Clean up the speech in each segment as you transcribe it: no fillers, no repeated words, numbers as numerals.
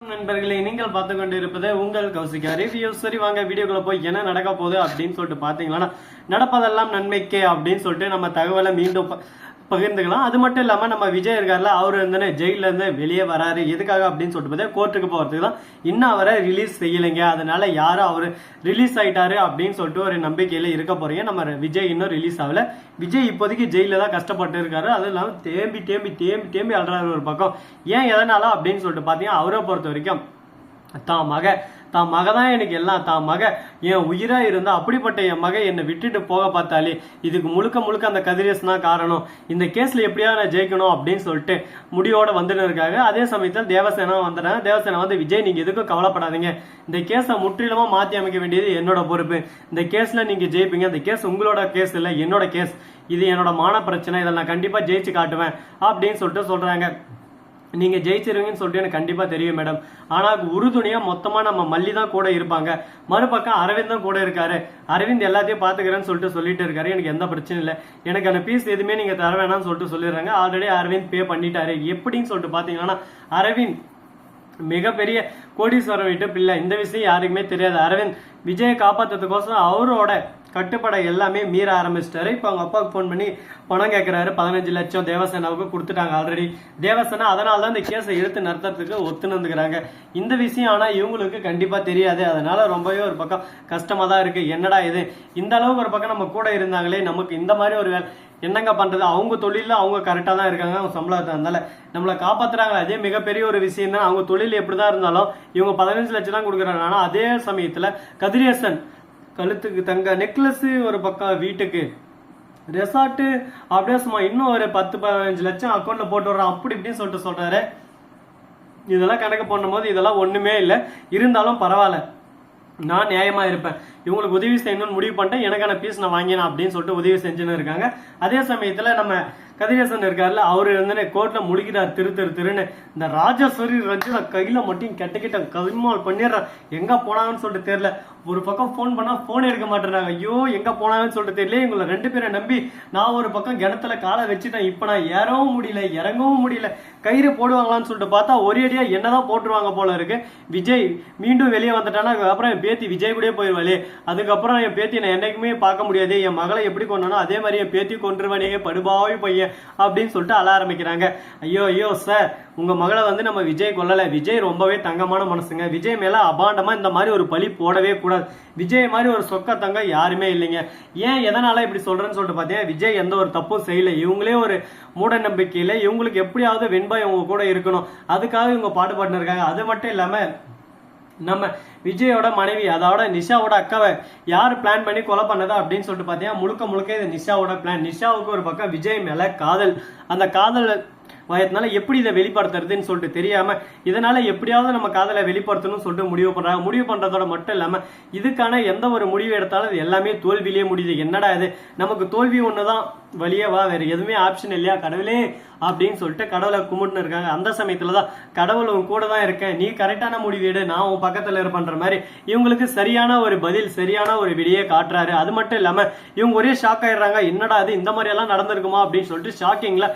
நண்பர்களே, நீங்கள் பார்த்து கொண்டு இருப்பது உங்கள் கௌசிகா ரிவ்யூ. சரி வாங்க வீடியோக்குள்ள போய் என்ன நடக்க போகுது அப்படின்னு சொல்லிட்டு பாத்தீங்கன்னா, நடப்பதெல்லாம் நன்மைக்கே அப்படின்னு சொல்லிட்டு நம்ம தகவலை மீண்டும் பகிர்ந்துக்கலாம். அது மட்டும் இல்லாம நம்ம விஜய் இருக்காருல, அவரு வந்து ஜெயில இருந்து வெளியே வராரு. எதுக்காக அப்படின்னு சொல்லிட்டு பார்த்தா கோர்ட்டுக்கு போறதுக்கு தான். இன்னும் அவரை ரிலீஸ் செய்யலைங்க. அதனால யாரும் அவரு ரிலீஸ் ஆயிட்டாரு அப்படின்னு சொல்லிட்டு ஒரு நம்பிக்கையில இருக்க போறீங்க. நம்ம விஜய் இன்னும் ரிலீஸ் ஆகல. விஜய் இப்போதைக்கு ஜெயில தான் கஷ்டப்பட்டு இருக்காரு. அது இல்லாம தேம்பி தேம்பி தேம்பி தேம்பி அல்றாரு ஒரு பக்கம். ஏன் எதனால அப்படின்னு சொல்லிட்டு பாத்தீங்கன்னா, அவரை பொறுத்த வரைக்கும் தான் மக தான் எனக்கு எல்லாம். தான் மக என் உயிரா இருந்தா அப்படிப்பட்ட என் மக என்னை விட்டுட்டு போக பார்த்தாலே இதுக்கு முழுக்க அந்த கதிரேசன் தான் காரணம். இந்த கேஸ்ல எப்படியா நான் ஜெயிக்கணும் அப்படின்னு சொல்லிட்டு முடிவோட வந்துட்டு இருக்காங்க. அதே சமயத்தில் தேவசேனா வந்துடுறாங்க. தேவசேனா வந்து, விஜய் நீங்க எதுக்கும் கவலைப்படாதீங்க, இந்த கேஸை முற்றிலுமா மாற்றி அமைக்க வேண்டியது என்னோட பொறுப்பு. இந்த கேஸ்ல நீங்க ஜெயிப்பீங்க. இந்த கேஸ் உங்களோட கேஸ் இல்லை, என்னோட கேஸ். இது என்னோட மான பிரச்சனை. இதில் நான் கண்டிப்பா ஜெயிச்சு காட்டுவேன் அப்படின்னு சொல்லிட்டு சொல்றாங்க. நீங்க ஜெயிச்சிருவீங்கன்னு சொல்லிட்டு எனக்கு கண்டிப்பா தெரியும் மேடம். ஆனா உறுதுணையா மொத்தமா நம்ம மல்லி தான் கூட இருப்பாங்க. மறுபக்கம் அரவிந்த் தான் கூட இருக்காரு. அரவிந்த் எல்லாத்தையும் பாத்துக்கிறேன்னு சொல்லிட்டு இருக்காரு. எனக்கு எந்த பிரச்சனையும் இல்லை. எனக்கு அந்த பீஸ் எதுவுமே நீங்க தர வேணாம்னு சொல்லிட்டு சொல்லிடுறாங்க. ஆல்ரெடி அரவிந்த் பே பண்ணிட்டாரு. எப்படின்னு சொல்லிட்டு பாத்தீங்கன்னா, அரவிந்த் மிகப்பெரிய கோடீஸ்வரன் வீட்டு பிள்ளை. இந்த விஷயம் யாருக்குமே தெரியாது. அரவிந்த் விஜயை காப்பாத்துறதுக்கோசம் அவரோட கட்டுப்படை எல்லாமே மீற ஆரம்பிச்சிட்டாரு. இப்போ அவங்க அப்பாவுக்கு ஃபோன் பண்ணி பணம் கேட்கிறாரு. 15 லட்சம் தேவசேனாவுக்கு கொடுத்துட்டாங்க ஆல்ரெடி. தேவசேனா அதனால தான் இந்த கேஸை எடுத்து நடத்துறதுக்கு ஒத்துணுங்கிறாங்க. இந்த விஷயம் ஆனா இவங்களுக்கு கண்டிப்பா தெரியாது. அதனால ரொம்பவே ஒரு பக்கம் கஷ்டமா தான் இருக்கு. என்னடா இது, இந்த அளவுக்கு ஒரு பக்கம் நம்ம கூட இருந்தாங்களே, நமக்கு இந்த மாதிரி ஒரு என்னங்க பண்றது. அவங்க தொழில அவங்க கரெக்டா தான் இருக்காங்க. அவங்க சம்பளத்தை இருந்தால நம்மளை காப்பாத்துறாங்க. அதே மிகப்பெரிய ஒரு விஷயம் தான். அவங்க தொழில் எப்படிதான் இருந்தாலும் இவங்க 15 லட்சம் தான் கொடுக்குறாங்க. ஆனா அதே சமயத்துல கதிரேசன் கழுத்துக்கு தங்க நெக்லஸ், ஒரு பக்கம் வீட்டுக்கு ரெசார்ட், அப்படியே சும்மா இன்னும் ஒரு 10-15 லட்சம் அக்கௌண்ட்ல போட்டு வர்றான். அப்படி இப்படின்னு சொல்லிட்டு சொல்றாரு. இதெல்லாம் கணக்கு பண்ணும்போது இதெல்லாம் ஒண்ணுமே இல்லை. இருந்தாலும் பரவாயில்ல, நான் நியாயமா இருப்பேன். இவங்களுக்கு உதவி செய்யணும்னு முடிவு பண்ணிட்டேன். எனக்கான பீஸ் நான் வாங்கினேன் அப்படின்னு சொல்லிட்டு உதவி செஞ்சுன்னு இருக்காங்க. அதே சமயத்துல நம்ம கதிரேசன் இருக்காருல்ல, அவரு வந்து கோர்ட்ல முழுகிறார் திருன்னு. இந்த ராஜேஸ்வரி ரஞ்சிதா கையில மட்டும் கிட்ட கவிமால் பண்ணிடுறான். எங்க போனாங்கன்னு சொல்லிட்டு தெரியல. ஒரு பக்கம் போன் பண்ணா போன் எடுக்க மாட்டேறாங்க. ஐயோ எங்க போனாங்கன்னு சொல்லிட்டு தெரியல. இவங்களை 2 பேரை நம்பி நான் ஒரு பக்கம் கிணத்துல காலை வச்சுட்டேன். இப்ப நான் ஏறவும் முடியல இறங்கவும் முடியல. கயிறு போடுவாங்களான்னு சொல்லிட்டு பார்த்தா ஒரே அடியா என்னதான் போட்டுருவாங்க போல இருக்கு. விஜய் மீண்டும் வெளியே வந்துட்டானா அப்புறம் என் பேத்தி விஜய் கூட போயிருவாளே. அதுக்கப்புறம் என் பேத்தி நான் என்னைக்குமே பார்க்க முடியாது. என் மகளை எப்படி கொண்டானோ அதே மாதிரி என் பேத்தி கொண்டுருவானே, படுபாவி பையன் அப்படின்னு சொல்லிட்டு அழ ஆரம்பிக்கிறாங்க. ஐயோ சார், உங்க மகளை வந்து நம்ம விஜய் கொல்லல. விஜய் ரொம்பவே தங்கமான மனசுங்க. விஜய் மேல அபாண்டமா இந்த மாதிரி ஒரு பழி போடவே கூடாது. விஜய் மாதிரி ஒரு சொக்க தங்க யாருமே இல்லைங்க. ஏன் எதனால இப்படி சொல்றேன்னு சொல்லிட்டு பாத்தீங்கன்னா, விஜய் எந்த ஒரு தப்பும் செய்யல. இவங்களே ஒரு மூட நம்பிக்கையில இவங்களுக்கு எப்படியாவது வெண்பாய் இவங்க கூட இருக்கணும், அதுக்காக இவங்க பாடுபட்டு இருக்காங்க. அது மட்டும் இல்லாம நம்ம விஜயோட மனைவி, அதோட நிஷாவோட அக்காவை யாரு பிளான் பண்ணி கொலை பண்ணதா அப்படின்னு சொல்லிட்டு பாத்தீங்கன்னா, முழுக்க இது நிஷாவோட பிளான். நிஷாவுக்கு ஒரு பக்கம் விஜய் மேல காதல். அந்த காதல் வயதுனால எப்படி இதை வெளிப்படுத்துறதுன்னு சொல்லிட்டு தெரியாம, இதனால எப்படியாவது நம்ம காதலை வெளிப்படுத்தணும்னு சொல்லிட்டு முடிவு பண்றாங்க. முடிவு பண்றதோட மட்டும் இல்லாம இதுக்கான எந்த ஒரு முடிவு எடுத்தாலும் இது எல்லாமே தோல்வியிலேயே முடியுது. என்னடா இது, நமக்கு தோல்வி ஒண்ணுதான் வழியே வா, வேற எதுவுமே ஆப்ஷன் இல்லையா கடவுளே அப்படின்னு சொல்லிட்டு கடவுளை கும்பிட்டுன்னு இருக்காங்க. அந்த சமயத்துலதான் கடவுள் உன் கூட தான் இருக்கேன், நீ கரெக்டான முடிவு எடு, நான் உன் பக்கத்துல இருப்பன்ற மாதிரி இவங்களுக்கு சரியான ஒரு பதில், சரியான ஒரு விடியே காட்டுறாரு. அது மட்டும் இல்லாம இவங்க ஒரே ஷாக் ஆயிடுறாங்க. என்னடா அது, இந்த மாதிரி எல்லாம் நடந்திருக்குமா அப்படின்னு சொல்லிட்டு ஷாக்கிங்ல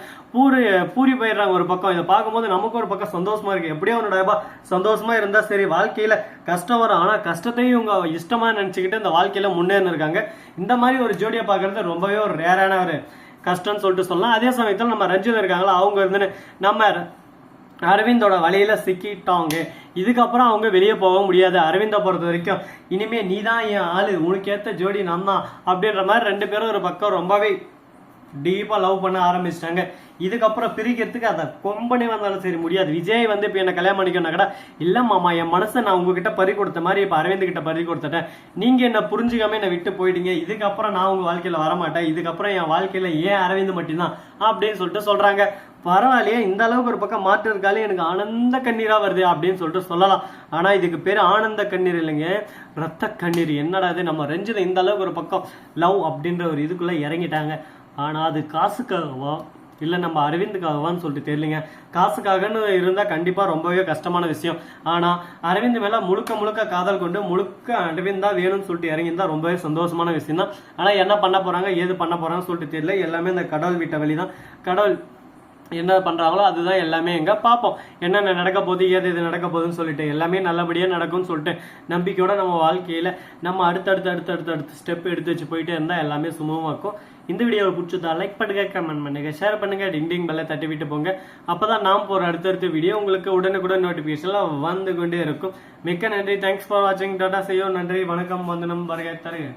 பூரி போயிடுறாங்க. ஒரு பக்கம் இதை பார்க்கும்போது நமக்கு ஒரு பக்கம் சந்தோஷமா இருக்கு. எப்படியோ ஒன்னு சந்தோஷமா இருந்தா சரி. வாழ்க்கையில கஷ்டம் வரும், ஆனா கஷ்டத்தையும் இவங்க இஷ்டமா நினைச்சுக்கிட்டு இந்த வாழ்க்கையில முன்னேறி இருக்காங்க. இந்த மாதிரி ஒரு ஜோடியை பார்க்கறது ரொம்பவே ஒரு ரேரான ஒரு கஷ்டம்னு சொல்லிட்டு சொல்லலாம். அதே சமயத்தில் நம்ம ரஞ்சித் இருக்காங்களா, அவங்க இருந்து நம்ம அரவிந்தோட வலையில சிக்கிட்டாங்க. இதுக்கப்புறம் அவங்க வெளியே போக முடியாது. அரவிந்த பொறுத்த வரைக்கும் இனிமே நீதான் என் ஆளு, உனக்கு ஏத்த ஜோடி நான் தான் அப்படின்ற மாதிரி 2 பேரும் ஒரு பக்கம் ரொம்பவே டீப்பா லவ் பண்ண ஆரம்பிச்சிட்டாங்க. இதுக்கப்புறம் பிரிக்கிறதுக்கு அதை கொம்பனே வந்தாலும் சரி முடியாது. விஜய் வந்து இப்ப என்ன கல்யாணம் பண்ணிக்கணும் கூட இல்ல மாமா, என் மனசை நான் உங்ககிட்ட பறி கொடுத்த மாதிரி இப்ப அரவிந்த் கிட்ட பறி கொடுத்துட்டேன். நீங்க என்ன புரிஞ்சுக்காம என்ன விட்டு போயிட்டீங்க. இதுக்கப்புறம் நான் உங்க வாழ்க்கையில வரமாட்டேன். இதுக்கப்புறம் என் வாழ்க்கையில ஏன் அரவிந்த் மட்டும்தான் அப்படின்னு சொல்லிட்டு சொல்றாங்க. பரவாயில்லையே, இந்த அளவுக்கு ஒரு பக்கம் மாற்று இருக்காலே எனக்கு ஆனந்த கண்ணீரா வருது அப்படின்னு சொல்லிட்டு சொல்லலாம். ஆனா இதுக்கு பேரு ஆனந்த கண்ணீர் இல்லைங்க, ரத்த கண்ணீர். என்னடா இது, நம்ம ரஞ்சித இந்த அளவுக்கு ஒரு பக்கம் லவ் அப்படின்ற ஒரு இதுக்குள்ள இறங்கிட்டாங்க. ஆனா அது காசுக்காகவா இல்ல நம்ம அரவிந்துக்காகவான்னு சொல்லிட்டு தெரியலங்க. காசுக்காகன்னு இருந்தா கண்டிப்பா ரொம்பவே கஷ்டமான விஷயம். ஆனா அரவிந்த் மேல முழுக்க காதல் கொண்டு முழுக்க அரவிந்த் தான் வேணும்னு சொல்லிட்டு இறங்கியிருந்தா ரொம்பவே சந்தோஷமான விஷயம் தான். ஆனா என்ன பண்ண போறாங்க, ஏது பண்ண போறாங்கன்னு சொல்லிட்டு தெரியல. எல்லாமே இந்த கடவுள் விட்ட வழிதான். கடவுள் என்ன பண்றாங்களோ அதுதான் எல்லாமே எங்க பார்ப்போம். என்னென்ன நடக்க போகுது, ஏது இது நடக்க போகுதுன்னு சொல்லிட்டு எல்லாமே நல்லபடியா நடக்கும்னு சொல்லிட்டு நம்பிக்கையோட நம்ம வாழ்க்கையில நம்ம அடுத்தடுத்து ஸ்டெப் எடுத்து வச்சு போயிட்டே இருந்தா எல்லாமே சுமூகமா இருக்கும். இந்த வீடியோவை பிடிச்சதா லைக் பண்ணுங்க, கமெண்ட் பண்ணுங்க, ஷேர் பண்ணுங்க, டிங் பெல்லை தட்டி விட்டு போங்க. அப்பதான் நாம் போற அடுத்தடுத்த வீடியோ உங்களுக்கு உடனுக்குடன் நோட்டிபிகேஷன்ல வந்து கொண்டே இருக்கும். மிக்க நன்றி. தேங்க்ஸ் ஃபார் வாட்சிங். டாடா, செய்யோ. நன்றி, வணக்கம், வந்தனம், வருகை தருக.